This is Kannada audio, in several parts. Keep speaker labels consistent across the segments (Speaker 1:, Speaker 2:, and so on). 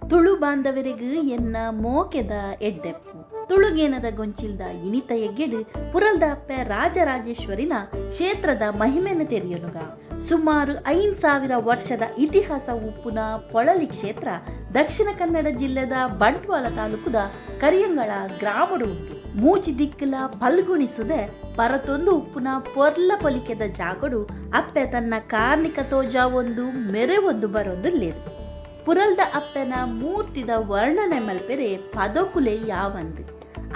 Speaker 1: ತುಳು ಬಾಂಧವರಿಗೂ ಎನ್ನ ಮೋಕೆದ ಎಡ್ಡೆಪ್ಪು ತುಳುಗೇನದ ಗೊಂಚಿಲ್ದ ಇನಿತ ಎಗ್ಗೆಡು ಪುರಲ್ದ ಅಪ್ಪೆ ರಾಜರಾಜೇಶ್ವರಿನ ಕ್ಷೇತ್ರದ ಮಹಿಮೆಯನ್ನು ತೆರೆಯನುಗ. ಸುಮಾರು 5,000 ವರ್ಷದ ಇತಿಹಾಸ ಉಪ್ಪುನ ಪೊಳಲಿ ಕ್ಷೇತ್ರ ದಕ್ಷಿಣ ಕನ್ನಡ ಜಿಲ್ಲೆದ ಬಂಟ್ವಾಳ ತಾಲೂಕುದ ಕರಿಯಂಗಳ ಗ್ರಾಮಡು ಉಂಟು. ಮೂಜಿ ದಿಕ್ಕಲ ಪಲ್ಗುಣಿಸುದೆ ಪರತೊಂದು ಉಪ್ಪುನ ಪೊರ್ಲ ಪೊಲಿಕೆದ ಜಾಗಡು ಅಪ್ಪೆ ತನ್ನ ಕಾರ್ಣಿಕ ತೋಜ ಒಂದು ಮೆರೆ ಒಂದು ಬರೊಂದು ಲೇರು. ಪುರಲ್ದ ಅಪ್ಪೆನ ಮೂರ್ತಿದ ವರ್ಣನೆ ಮಲ್ಪೆರೆ ಪದಕುಲೆ ಯಾವಂದು.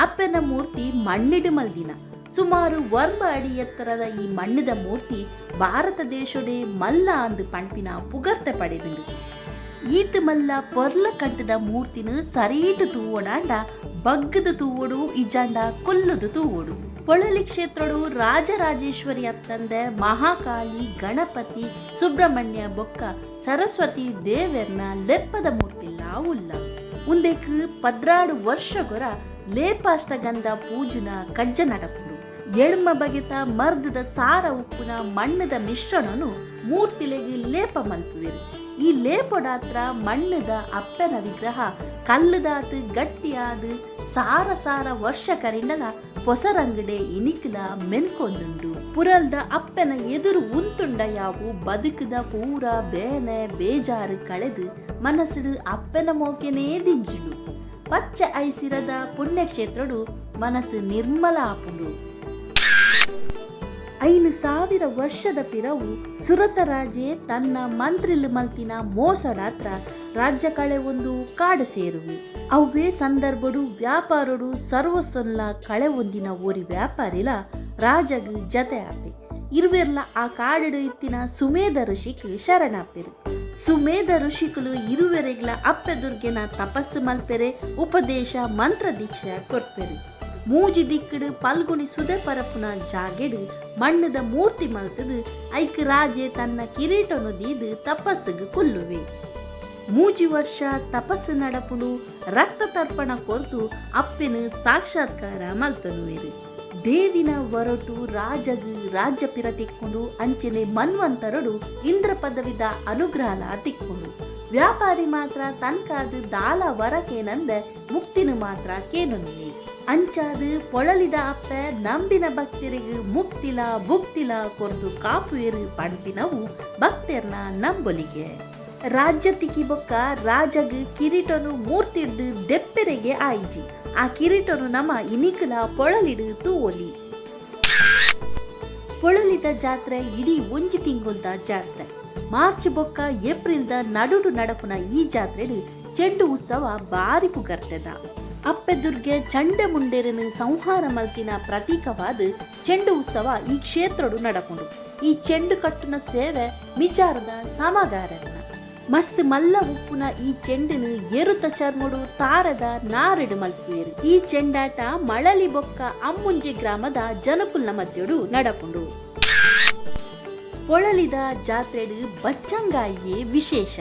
Speaker 1: ಅಪ್ಪೆನ ಮೂರ್ತಿ ಮಣ್ಣಿಡು ಮಲ್ದಿನ ಸುಮಾರು 1 ಅಡಿ ಎತ್ತರದ ಈ ಮಣ್ಣಿದ ಮೂರ್ತಿ ಭಾರತ ದೇಶಡೆ ಮಲ್ಲ ಅಂದು ಪಂಪಿನ ಪುಗರ್ತೆ ಪಡೆದುಂಡು. ಈತ ಮಲ್ಲ ಪೊರ್ಲ ಕಂಟದ ಮೂರ್ತಿನ ಸರೀಟು ತೂವೊಡಾಂಡ ಬಗ್ಗದ ತೂವೊಡು ಇಜಾಂಡ ಕೊಲ್ಲದು ತೂವೊಡು. ಪೊಳಲಿ ಕ್ಷೇತ್ರಡು ರಾಜರಾಜೇಶ್ವರಿ ಅತ್ತಂದೆ ಮಹಾಕಾಳಿ, ಗಣಪತಿ, ಸುಬ್ರಹ್ಮಣ್ಯ ಬೊಕ್ಕ ಸರಸ್ವತಿ ದೇವೆರ್ನ ಲೆಪ್ಪದ ಮೂರ್ತಿಲ್ಲ ಉಲ್ಲ. ಉಂದೆಕ್ 16 ವರ್ಷಗೊರ ಲೇಪಾಷ್ಟಗಂಧ ಪೂಜನ ಕಜ್ಜ ನಡಪುಡು. ಎಳ್ಮ ಬಗೆತ ಮರ್ದದ ಸಾರ ಉಪ್ಪುನ ಮಣ್ಣದ ಮಿಶ್ರಣನು ಮೂರ್ತಿಲೆಗೆ ಲೇಪ ಮಲ್ಪುವೆರು. ಈ ಲೇಪೊಡಾತ್ರ ಮಣ್ಣದ ಅಪ್ಪನ ವಿಗ್ರಹ ಕಲ್ಲದಾತು ಗಟ್ಟಿಯಾದ ಸಾರ ಸಾರ ವರ್ಷ ಕರಿಂಡಲ ಹೊಸರಂಗಡೆ ಇನಿಕಲ ಮೆನ್ಕೊಂದುಂಡು. ಪುರಲ್ದ ಅಪ್ಪನ ಎದುರು ಉಂತುಂಡ ಯಾವು ಬದುಕದ ಪೂರ ಬೇನೆ ಬೇಜಾರು ಕಳೆದು ಮನಸ್ಸಿಡು ಅಪ್ಪನ ಮೋಕೆನೇ ದಿಂಜುಡು. ಪಚ್ಚ ಐಸಿರದ ಪುಣ್ಯಕ್ಷೇತ್ರಡು ಮನಸ್ಸು ನಿರ್ಮಲ ಆಪುಂಡು. 5,000 ವರ್ಷದ ಪಿರವು ಸುರತರಾಜೆ ತನ್ನ ಮಂತ್ರಿಲು ಮಲ್ತಿನ ಮೋಸಡಾತ್ರ ರಾಜ್ಯ ಕಳೆ ಒಂದು ಕಾಡು ಸೇರುವೆ. ಅವೇ ಸಂದರ್ಭಡು ವ್ಯಾಪಾರಡು ಸರ್ವಸ್ವಲ್ಲ ಕಳೆ ಒಂದಿನ ಓರಿ ವ್ಯಾಪಾರಿಲ ರಾಜಗ್ ಜತೆ ಆಪೆ ಇರುವೆರ್ಲ ಆ ಕಾಡಿಡು ಇತ್ತಿನ ಸುಮೇಧ ಋಷಿಕ್ ಶರಣಾಪೆರು. ಸುಮೇಧ ಋಷಿಕುಲು ಇರುವೆರೆಗ್ಲ ಅಪ್ಪೆ ದುರ್ಗೆನ ತಪಸ್ಸು ಮಲ್ಪೆರೆ ಉಪದೇಶ ಮಂತ್ರ ದೀಕ್ಷೆ ಕೊರ್ಪೆರು. ಮೂಜಿ ದಿಕ್ಕಡು ಪಲ್ಗುಣಿ ಸುದೆ ಪರಪುನ ಜಾಗೆಡು ಮಣ್ಣದ ಮೂರ್ತಿ ಮಲ್ತದು ಐಕ್ ರಾಜೆ ತನ್ನ ಕಿರೀಟನು ದೀದು ತಪಸ್ಸಿಗೆ ಕುಲ್ಲುವೆ. ಮೂಜಿ ವರ್ಷ ತಪಸ್ಸು ನಡಪುನು ರಕ್ತ ತರ್ಪಣ ಕೊರ್ತು ಅಪ್ಪೆನು ಸಾಕ್ಷಾತ್ಕಾರ ಮಲ್ತನುವೆರು. ದೇವಿನ ಹೊರಟು ರಾಜಗ್ ರಾಜ್ಯ ಪಿರ ತಿಕ್ಕೊಂಡು ಅಂಚನೆ ಮನ್ವಂತರಡು ಇಂದ್ರ ಪದವಿದ ಅನುಗ್ರಹಲ ತಿಕ್ಕೊಂಡು. ವ್ಯಾಪಾರಿ ಮಾತ್ರ ತನ್ಕಾದು ದಾಲ ವರಕೇನಂದ ಮುಕ್ತಿನ ಮಾತ್ರ ಕೇನೊಂದಿ. ಅಂಚಾದು ಪೊಳಲಿದ ಅಪ್ಪೆ ನಂಬಿನ ಭಕ್ತರಿಗೆ ಮುಕ್ತಿಲ ಭುಕ್ತಿಲ ಕೊರ್ದು ಕಾಪುವೆರು ಪಂಪಿನವು ಭಕ್ತರ್ನ ನಂಬೊಲಿಗೆ. ರಾಜ್ಯ ತಿಕ್ಕಿ ಬೊಕ್ಕ ರಾಜಗ್ ಕಿರೀಟನು ಮೂರ್ತಿಡ್ದು ದೆಪ್ಪೆರೆಗೆ ಆಯ್ಜಿ ಆ ಕಿರೀಟನು ನಮ ಇನಿಕಲ ಪೊಳಲಿಡು ತೂವೊಲಿ. ಪೊಳಲಿದ ಜಾತ್ರೆ ಇಡೀ ಒಂಜಿ ತಿಂಗುಲ್ದ ಜಾತ್ರೆ. ಮಾರ್ಚ್ ಬೊಕ್ಕ ಏಪ್ರಿಲ್ದ ನಡುಡು ನಡಪುನ ಈ ಜಾತ್ರೆಡು ಚೆಂಡು ಉತ್ಸವ ಬಾರಿ ಪುಗರ್ತೆದ. ಅಪ್ಪೆ ದುರ್ಗೆ ಚಂಡೆ ಮುಂಡೇರನ್ನು ಸಂಹಾರ ಮಲ್ತಿನ ಪ್ರತೀಕವಾದ ಚೆಂಡು ಉತ್ಸವ ಈ ಕ್ಷೇತ್ರಡು ನಡಪುಂಡು. ಈ ಚೆಂಡು ಕಟ್ಟುನ ಸೇವೆ ಮಿಜಾರದ ಸಮಗಾರನ ಮಸ್ತ್ ಮಲ್ಲ ಉಪ್ಪುನ ಈ ಚೆಂಡಿನ ಎರುತ ಚರ್ಮಡು ತಾರದ ನಾರೆಡು ಮಲ್ಪುವೆರು. ಈ ಚೆಂಡಾಟ ಮಳಲಿ ಬೊಕ್ಕ ಅಮ್ಮುಂಜಿ ಗ್ರಾಮದ ಜನಕುಲ್ನ ಮಧ್ಯಡು ನಡಪುಂಡು. ಪೊಳಲಿದ ಜಾತ್ರೆಡು ಬಚ್ಚಂಗಾಯಿಯೇ ವಿಶೇಷ.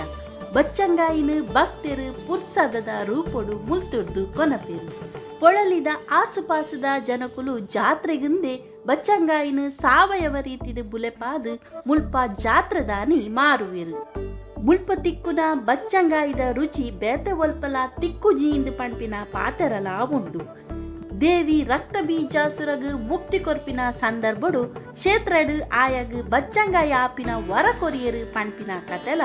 Speaker 1: ಬಚ್ಚಂಗಾಯಿನ ಭಕ್ತರು ಪುರ್ಸದದ ರೂಪೊಡು ಮುಲ್ತುರ್ದು ಕೊನಪೇರು. ಪೊಳಲಿದ ಆಸುಪಾಸದ ಜನಕುಲು ಜಾತ್ರೆಗಿಂದೆ ಬಚ್ಚಂಗಾಯಿನ ಸಾವಯವ ರೀತಿದ ಬುಲೆಪಾದು ಮುಲ್ಪ ಜಾತ್ರದಾನಿ ಮಾರುವೆರು. ಮುಲ್ಪ ತಿಕ್ಕುನ ಬಚ್ಚಂಗಾಯಿದ ರುಚಿ ಬೇತೆ ಒಲ್ಪಲ ತಿಕ್ಕು ಜೀಂದು ಪಂಪಿನ ಪಾತೆರಲ ಉಂಡು. ದೇವಿ ರಕ್ತ ಬೀಜಾಸುರಗ್ ಮುಕ್ತಿ ಕೊರ್ಪಿನ ಸಂದರ್ಭಡು ಕ್ಷೇತ್ರಡು ಆಯಗ್ ಬಚ್ಚಂಗಾಯಿ ಆಪಿನ ವರ ಕೊರಿಯರು ಪಂಪಿನ ಕತೆಲ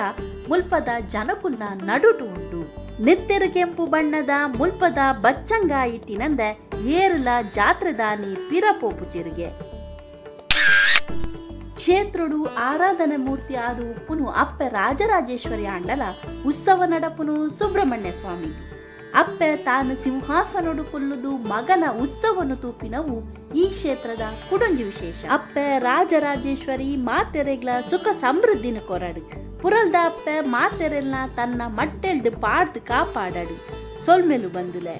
Speaker 1: ಮುಲ್ಪದ ಜನಕುಲ್ನ ನಡುಟು ಉಂಡು. ನೆತ್ತೆರು ಕೆಂಪು ಬಣ್ಣದ ಮುಲ್ಪದ ಬಚ್ಚಂಗಾಯಿ ತಿನಂದ ಏರುಲ ಜಾತ್ರೆದಾನಿ ಪಿರಪೋಪು ಚಿರಿಗೆ. ಕ್ಷೇತ್ರಡು ಆರಾಧನೆ ಮೂರ್ತಿ ಆದ ಉಪ್ಪುನು ಅಪ್ಪೆ ರಾಜರಾಜೇಶ್ವರಿ ಆಂಡಲ ಉತ್ಸವ ನಡಪುನು ಸುಬ್ರಹ್ಮಣ್ಯ ಸ್ವಾಮಿ. ಅಪ್ಪೆ ತಾನು ಸಿಂಹಾಸನಡು ಕೊಲ್ಲುದು ಮಗನ ಉತ್ಸವನು ತೂಪಿನವು ಈ ಕ್ಷೇತ್ರದ ಕುಡೊಂಜಿ ವಿಶೇಷ. ಅಪ್ಪೆ ರಾಜರಾಜೇಶ್ವರಿ ಮಾತೆರೆಗ್ಲ ಸುಖ ಸಮೃದ್ಧಿನ ಕೊರಡು. ಪುರಲ್ದ ಅಪ್ಪೆ ಮಾತೆರೆಲ್ನ ತನ್ನ ಮಟ್ಟೆಲ್ದು ಪಾಡ್ದು ಕಾಪಾಡಡು ಸೊಲ್ಮೆಲು ಬಂದುಲೆ.